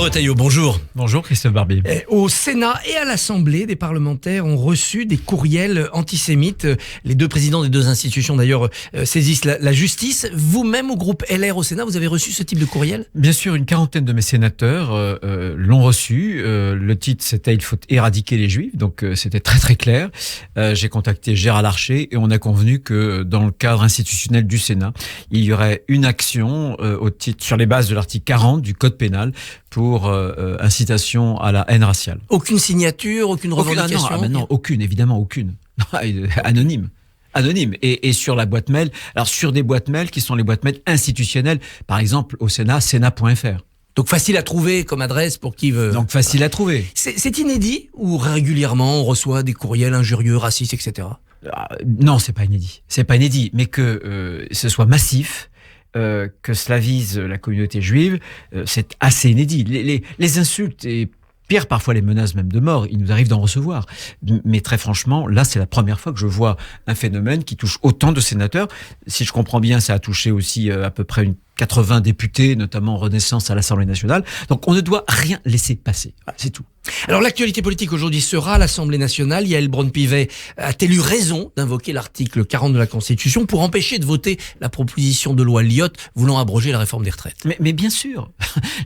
Retailleau, bonjour. Bonjour Christophe Barbier. Au Sénat et à l'Assemblée, des parlementaires ont reçu des courriels antisémites. Les deux présidents des deux institutions d'ailleurs saisissent la justice. Vous-même au groupe LR au Sénat, vous avez reçu ce type de courriel ? Bien sûr, une quarantaine de mes sénateurs l'ont reçu. Le titre c'était « Il faut éradiquer les Juifs », donc c'était très très clair. J'ai contacté Gérard Larcher et on a convenu que dans le cadre institutionnel du Sénat, il y aurait une action au titre sur les bases de l'article 40 du Code pénal pour incitation à la haine raciale. Aucune signature, aucune revendication ? Non, aucune, évidemment aucune. Anonyme. Et sur la boîte mail, alors sur des boîtes mail qui sont les boîtes mail institutionnelles, par exemple au Sénat, sénat.fr. Donc facile à trouver comme adresse pour qui veut. Donc facile à trouver. C'est inédit ou régulièrement on reçoit des courriels injurieux, racistes, etc. Non, c'est pas inédit. Mais que ce soit massif, que cela vise la communauté juive, c'est assez inédit. Les insultes et pire, parfois les menaces même de mort, il nous arrive d'en recevoir. Mais très franchement, là, c'est la première fois que je vois un phénomène qui touche autant de sénateurs. Si je comprends bien, ça a touché aussi à peu près 80 députés, notamment Renaissance à l'Assemblée nationale. Donc on ne doit rien laisser passer. Voilà, c'est tout. Alors l'actualité politique aujourd'hui sera à l'Assemblée nationale. Yael Braun-Pivet a-t-elle eu raison d'invoquer l'article 40 de la Constitution pour empêcher de voter la proposition de loi Lyotte voulant abroger la réforme des retraites ? Mais bien sûr,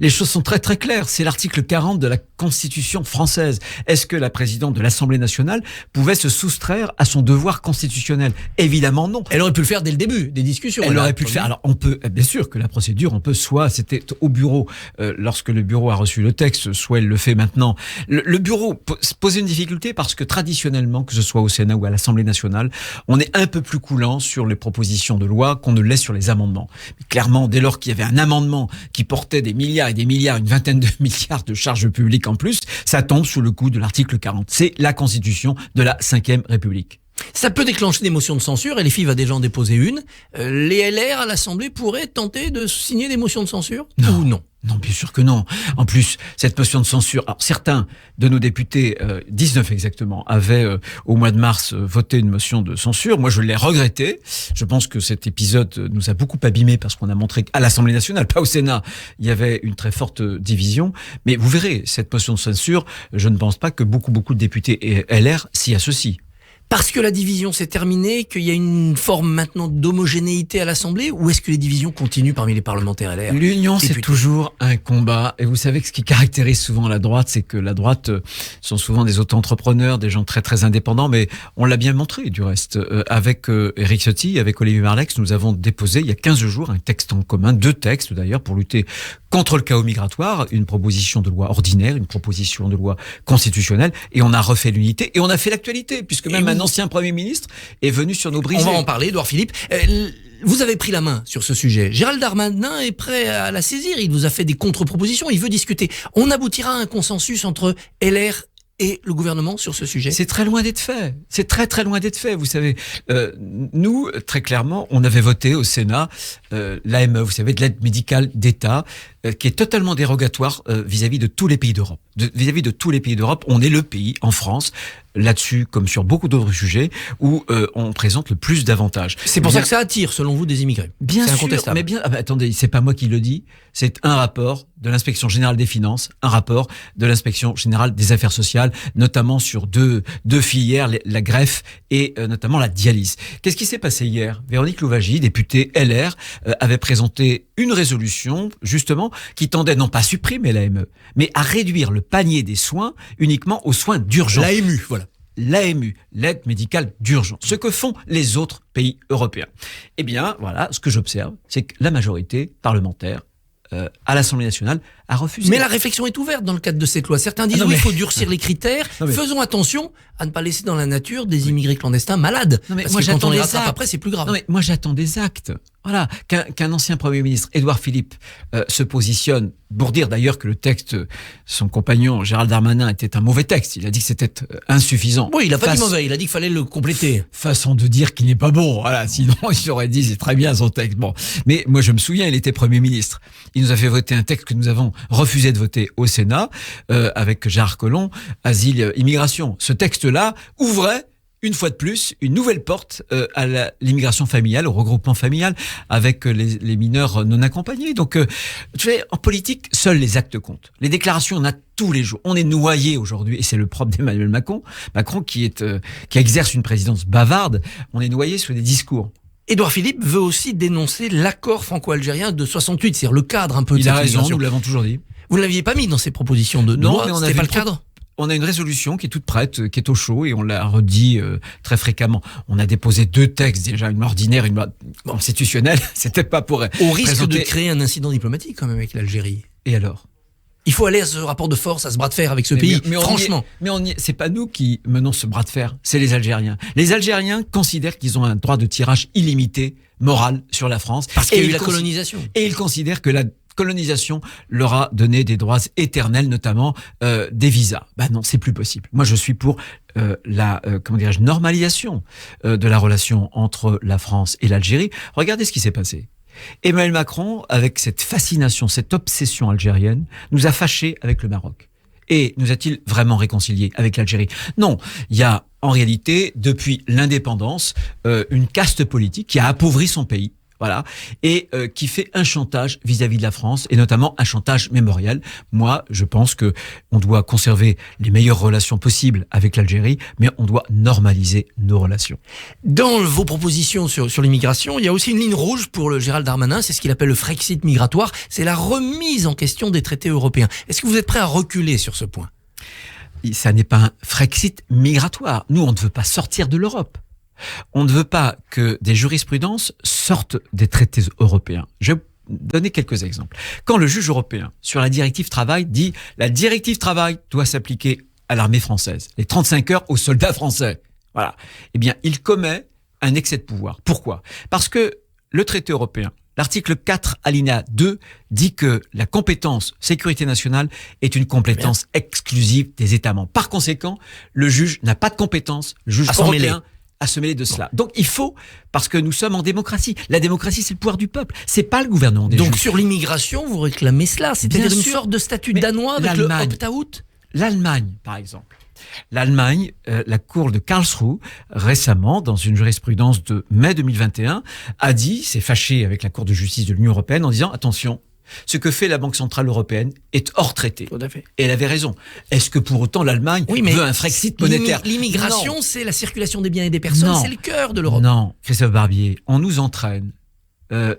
les choses sont très très claires. C'est l'article 40 de la Constitution française. Est-ce que la présidente de l'Assemblée nationale pouvait se soustraire à son devoir constitutionnel ? Évidemment non. Elle aurait pu le faire dès le début des discussions. Elle aurait pu le faire. Alors on peut, bien sûr que la procédure, on peut soit c'était au bureau lorsque le bureau a reçu le texte, soit elle le fait maintenant. Le bureau posait une difficulté parce que traditionnellement, que ce soit au Sénat ou à l'Assemblée nationale, on est un peu plus coulant sur les propositions de loi qu'on ne l'est sur les amendements. Mais clairement, dès lors qu'il y avait un amendement qui portait des milliards et des milliards, une vingtaine de milliards de charges publiques en plus, ça tombe sous le coup de l'article 40. C'est la Constitution de la Ve République. Ça peut déclencher des motions de censure et les filles va déjà en déposer une. Les LR à l'Assemblée pourraient tenter de signer des motions de censure ou non ? Non, bien sûr que non. En plus, cette motion de censure, alors certains de nos députés, 19 exactement, avaient au mois de mars voté une motion de censure. Moi, je l'ai regretté. Je pense que cet épisode nous a beaucoup abîmés parce qu'on a montré qu'à l'Assemblée nationale, pas au Sénat, il y avait une très forte division. Mais vous verrez, cette motion de censure, je ne pense pas que beaucoup de députés et LR s'y associent. Parce que la division s'est terminée, qu'il y a une forme maintenant d'homogénéité à l'Assemblée, ou est-ce que les divisions continuent parmi les parlementaires LR ? L'union, c'est toujours un combat. Et vous savez que ce qui caractérise souvent la droite, c'est que la droite sont souvent des auto-entrepreneurs, des gens très très indépendants, mais on l'a bien montré du reste. Avec Éric Ciotti, avec Olivier Marleix, nous avons déposé il y a 15 jours un texte en commun, 2 textes d'ailleurs, pour lutter contre le chaos migratoire, une proposition de loi ordinaire, une proposition de loi constitutionnelle, et on a refait l'unité, et on a fait l'actualité, puisque même un ancien Premier ministre est venu sur nos brisées. On va en parler, Édouard Philippe. Vous avez pris la main sur ce sujet. Gérald Darmanin est prêt à la saisir. Il vous a fait des contre-propositions. Il veut discuter. On aboutira à un consensus entre LR et le gouvernement sur ce sujet ? C'est très loin d'être fait. C'est très très loin d'être fait. Vous savez, nous, très clairement, on avait voté au Sénat l'AME, vous savez, de l'aide médicale d'État, qui est totalement dérogatoire vis-à-vis de tous les pays d'Europe. Vis-à-vis de tous les pays d'Europe, on est le pays, en France, là-dessus, comme sur beaucoup d'autres sujets, où on présente le plus d'avantages. C'est pour ça que ça attire, selon vous, des immigrés. Bien sûr, incontestable. mais bien. Attendez, c'est pas moi qui le dis. C'est un rapport de l'Inspection générale des finances, un rapport de l'Inspection générale des affaires sociales, notamment sur deux filières, la greffe et notamment la dialyse. Qu'est-ce qui s'est passé hier ? Véronique Louwagie, députée LR, avait présenté une résolution, justement, qui tendait non pas à supprimer l'AME, mais à réduire le panier des soins uniquement aux soins d'urgence. L'AMU, voilà. L'AMU, l'aide médicale d'urgence, ce que font les autres pays européens. Eh bien, voilà, ce que j'observe, c'est que la majorité parlementaire à l'Assemblée nationale a refusé. Mais la réflexion est ouverte dans le cadre de cette loi. Certains disent il faut durcir les critères. Faisons attention à ne pas laisser dans la nature des immigrés clandestins malades. Parce que quand on les rattrape après, c'est plus grave. Non, mais moi, j'attends des actes. Voilà, qu'un ancien Premier ministre, Édouard Philippe, se positionne pour dire d'ailleurs que le texte, son compagnon Gérald Darmanin, était un mauvais texte. Il a dit que c'était insuffisant. Oui, il a pas dit mauvais, il a dit qu'il fallait le compléter. Façon de dire qu'il n'est pas bon. Voilà, sinon il aurait dit c'est très bien son texte. Bon, mais moi je me souviens, il était Premier ministre. Il nous a fait voter un texte que nous avons refusé de voter au Sénat avec Gérard Collomb, asile, immigration. Ce texte-là ouvrait une fois de plus, une nouvelle porte à l'immigration familiale, au regroupement familial, avec les mineurs non accompagnés. Donc, tu sais, en politique, seuls les actes comptent. Les déclarations, on a tous les jours. On est noyé aujourd'hui, et c'est le propre d'Emmanuel Macron. Macron qui exerce une présidence bavarde, on est noyé sous des discours. Édouard Philippe veut aussi dénoncer l'accord franco-algérien de 68, c'est-à-dire le cadre un peu de Il cette a raison, migration. nous l'avons toujours dit. Vous ne l'aviez pas mis dans ces propositions de Non, loi, mais c'était pas le cadre? On a une résolution qui est toute prête, qui est au chaud, et on l'a redit très fréquemment. On a déposé 2 textes, déjà une loi ordinaire, une loi constitutionnelle. C'était pas pour Au risque présenter... de créer un incident diplomatique quand même avec l'Algérie. Et alors? Il faut aller à ce rapport de force, à ce bras de fer avec ce pays, franchement. C'est pas nous qui menons ce bras de fer, c'est les Algériens. Les Algériens considèrent qu'ils ont un droit de tirage illimité, moral, sur la France. Parce qu'il y a eu la colonisation. Et ils considèrent que la colonisation leur a donné des droits éternels, notamment des visas. Non, c'est plus possible. Moi, je suis pour la normalisation de la relation entre la France et l'Algérie. Regardez ce qui s'est passé. Emmanuel Macron, avec cette fascination, cette obsession algérienne, nous a fâchés avec le Maroc. Et nous a-t-il vraiment réconciliés avec l'Algérie? Non, il y a en réalité, depuis l'indépendance, une caste politique qui a appauvri son pays. Voilà, et qui fait un chantage vis-à-vis de la France, et notamment un chantage mémorial. Moi, je pense que on doit conserver les meilleures relations possibles avec l'Algérie, mais on doit normaliser nos relations. Dans vos propositions sur l'immigration, il y a aussi une ligne rouge pour le Gérald Darmanin, c'est ce qu'il appelle le Frexit migratoire, c'est la remise en question des traités européens. Est-ce que vous êtes prêt à reculer sur ce point? Ça n'est pas un Frexit migratoire. Nous, on ne veut pas sortir de l'Europe. On ne veut pas que des jurisprudences sortent des traités européens. Je vais donner quelques exemples. Quand le juge européen, sur la directive travail, dit « la directive travail doit s'appliquer à l'armée française, les 35 heures aux soldats français », voilà. Eh bien, il commet un excès de pouvoir. Pourquoi? Parce que le traité européen, l'article 4, alinéa 2, dit que la compétence sécurité nationale est une compétence exclusive des États membres. Par conséquent, le juge n'a pas de compétence, le juge européen, à se mêler de cela. Donc il faut, parce que nous sommes en démocratie. La démocratie, c'est le pouvoir du peuple. C'est pas le gouvernement des juges. Donc sur l'immigration, vous réclamez cela, c'est-à-dire une sorte de statut danois avec le opt-out? L'Allemagne, par exemple. L'Allemagne, la cour de Karlsruhe, récemment, dans une jurisprudence de mai 2021, a dit, s'est fâché avec la Cour de justice de l'Union européenne en disant, attention, ce que fait la Banque centrale européenne est hors traité. Tout à fait. Et elle avait raison. Est-ce que pour autant l'Allemagne veut un Frexit monétaire? L'immigration, c'est la circulation des biens et des personnes, c'est le cœur de l'Europe. Non, Christophe Barbier, on nous entraîne,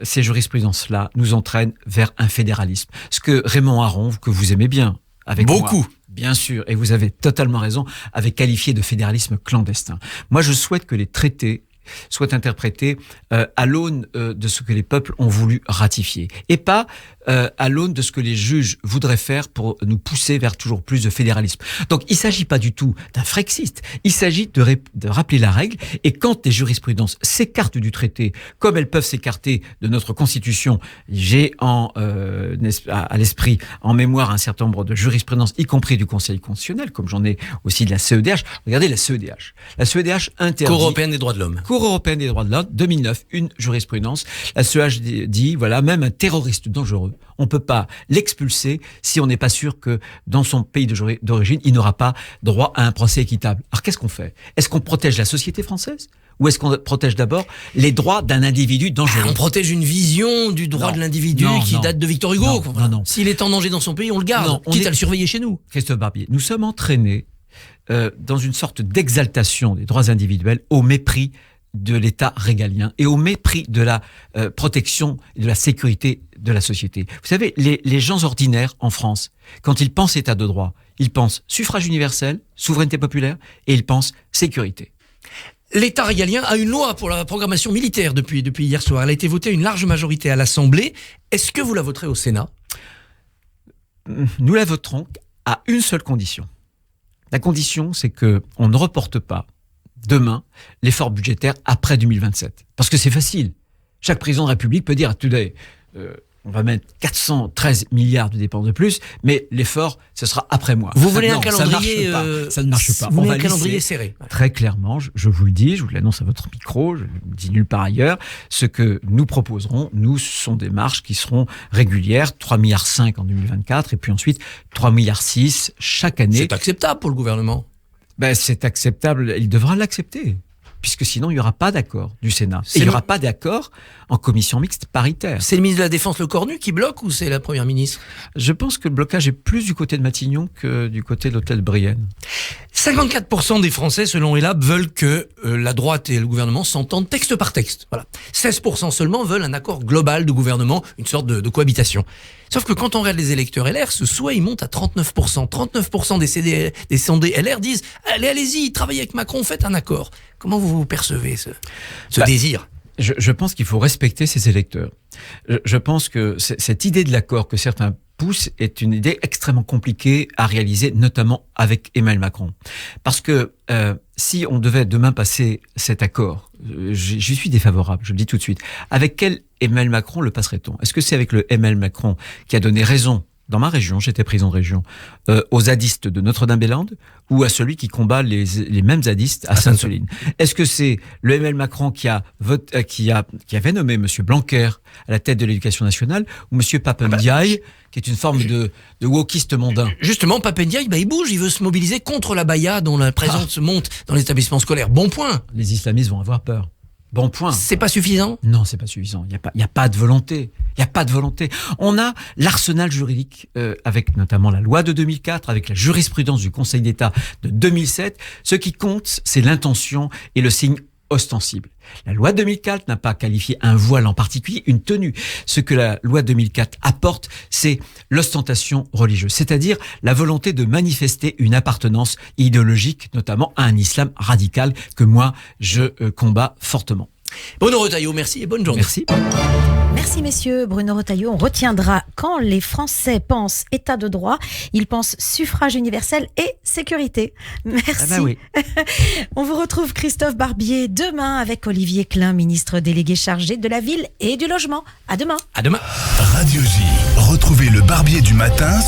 ces jurisprudences-là nous entraînent vers un fédéralisme. Ce que Raymond Aron, que vous aimez bien, avec beaucoup. Moi, bien sûr, et vous avez totalement raison, avait qualifié de fédéralisme clandestin. Moi, je souhaite que les traités soient interprétés à l'aune de ce que les peuples ont voulu ratifier, et pas à l'aune de ce que les juges voudraient faire pour nous pousser vers toujours plus de fédéralisme. Donc il ne s'agit pas du tout d'un Frexit, il s'agit de rappeler la règle, et quand les jurisprudences s'écartent du traité, comme elles peuvent s'écarter de notre Constitution, j'ai à l'esprit, en mémoire, un certain nombre de jurisprudences, y compris du Conseil constitutionnel, comme j'en ai aussi de la CEDH. Regardez la CEDH. La CEDH interdit... Cour européenne des droits de l'homme. Cour européenne des droits de l'homme, 2009, une jurisprudence. La CEDH dit, voilà, même un terroriste dangereux, on ne peut pas l'expulser si on n'est pas sûr que dans son pays d'origine, il n'aura pas droit à un procès équitable. Alors qu'est-ce qu'on fait? Est-ce qu'on protège la société française? Ou est-ce qu'on protège d'abord les droits d'un individu dangereux? On protège une vision du droit de l'individu qui date de Victor Hugo. Non. S'il est en danger dans son pays, on le garde, quitte à le surveiller chez nous. Christophe Barbier, nous sommes entraînés dans une sorte d'exaltation des droits individuels au mépris de l'État régalien et au mépris de la protection et de la sécurité de la société. Vous savez, les gens ordinaires en France, quand ils pensent État de droit, ils pensent suffrage universel, souveraineté populaire, et ils pensent sécurité. L'État régalien a une loi pour la programmation militaire depuis hier soir. Elle a été votée à une large majorité à l'Assemblée. Est-ce que vous la voterez au Sénat? Nous la voterons à une seule condition. La condition, c'est qu'on ne reporte pas demain l'effort budgétaire après 2027. Parce que c'est facile. Chaque président de la République peut dire today, on va mettre 413 milliards de dépenses de plus, mais l'effort, ce sera après moi. Vous voulez un calendrier... Ça ne marche pas. Vous voulez un calendrier serré. Très clairement, je vous le dis, je vous l'annonce à votre micro, je ne le dis nulle part ailleurs, ce que nous proposerons, ce sont des marches qui seront régulières, 3,5 milliards en 2024, et puis ensuite 3,6 milliards chaque année. C'est acceptable pour le gouvernement? C'est acceptable, il devra l'accepter. Puisque sinon, il n'y aura pas d'accord du Sénat. Et il n'y aura pas d'accord en commission mixte paritaire. C'est le ministre de la Défense, Le Cornu, qui bloque ou c'est la Première ministre ? Je pense que le blocage est plus du côté de Matignon que du côté de l'hôtel Brienne. 54% des Français, selon ELAB, veulent que la droite et le gouvernement s'entendent texte par texte. Voilà. 16% seulement veulent un accord global de gouvernement, une sorte de cohabitation. Sauf que quand on regarde les électeurs LR, ce souhait il monte à 39%. 39% des sondés LR disent « Allez-y, travaillez avec Macron, faites un accord ». Comment vous percevez ce désir ? Je pense qu'il faut respecter ces électeurs. Je pense que cette idée de l'accord que certains poussent est une idée extrêmement compliquée à réaliser, notamment avec Emmanuel Macron. Parce que si on devait demain passer cet accord, j'y suis défavorable, je le dis tout de suite. Avec quel Emmanuel Macron le passerait-on ? Est-ce que c'est avec le Emmanuel Macron qui a donné raison dans ma région, j'étais président de région, aux zadistes de Notre-Dame-des-Landes ou à celui qui combat les mêmes zadistes à Sainte-Soline? Est-ce que c'est le Emmanuel Macron qui avait nommé M. Blanquer à la tête de l'éducation nationale ou M. Pape Ndiaye, qui est une forme de wokiste mondain? Justement, Pape Ndiaye, il bouge, il veut se mobiliser contre la baya dont la présence monte dans les établissements scolaires. Bon point. Les islamistes vont avoir peur. Bon point. C'est pas suffisant ? Non, c'est pas suffisant. Il y a pas de volonté. Il y a pas de volonté. On a l'arsenal juridique avec notamment la loi de 2004, avec la jurisprudence du Conseil d'État de 2007. Ce qui compte, c'est l'intention et le signe ostensible. La loi 2004 n'a pas qualifié un voile en particulier, une tenue. Ce que la loi 2004 apporte, c'est l'ostentation religieuse, c'est-à-dire la volonté de manifester une appartenance idéologique, notamment à un islam radical que moi, je combats fortement. Bruno Retailleau, merci et bonne journée. Merci. Merci messieurs. Bruno Retailleau, on retiendra quand les Français pensent état de droit, ils pensent suffrage universel et sécurité. Merci. Ah bah oui. On vous retrouve Christophe Barbier demain avec Olivier Klein, ministre délégué chargé de la ville et du logement. À demain. À demain. Radio J. Retrouvez le Barbier du matin